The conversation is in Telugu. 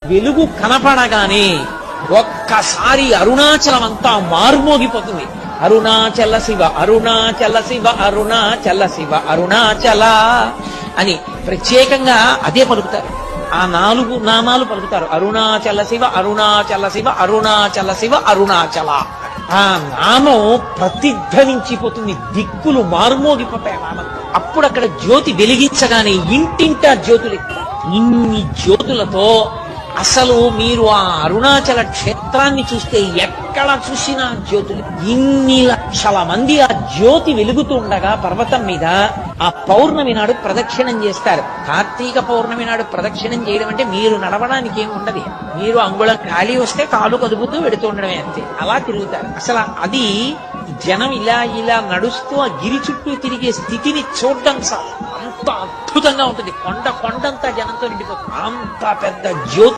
వెలుగు కనపడగానే ఒక్కసారి అరుణాచలం అంతా మారుమోగిపోతుంది. అరుణాచల శివ అరుణాచల శివ అరుణాచల శివ అరుణాచల అని ప్రత్యేకంగా అదే పలుకుతారు. ఆ 4 నామాలు పలుకుతారు. అరుణాచల శివ అరుణాచల శివ అరుణాచల శివ అరుణాచల. ఆ నామం ప్రతిధ్వనించిపోతుంది, దిక్కులు మారుమోగిపోతాయి ఆ నామం. అప్పుడు అక్కడ జ్యోతి వెలిగించగానే ఇంటింటా జ్యోతులు, ఇన్ని జ్యోతులతో అసలు మీరు ఆ అరుణాచల క్షేత్రాన్ని చూస్తే ఎక్కడ చూసినా జ్యోతులు. ఇన్ని లక్షల మంది ఆ జ్యోతి వెలుగుతుండగా పర్వతం మీద ఆ పౌర్ణమి నాడు ప్రదక్షిణం చేస్తారు. కార్తీక పౌర్ణమి నాడు ప్రదక్షిణం చేయడం అంటే మీరు నడవడానికి ఏమి ఉండదు. మీరు అంగుళం ఖాళీ వస్తే కాలు కదుపుతూ వెడుతూ ఉండడమే అంతే. అలా తిరుగుతారు. అసలు అది జనం ఇలా ఇలా నడుస్తూ ఆ గిరి చుట్టూ తిరిగే స్థితిని చూడడం సార్ అంత అద్భుతంగా ఉంటుంది. కొండంతా జనంతో నిండిపోతుంది. అంత పెద్ద జ్యోతి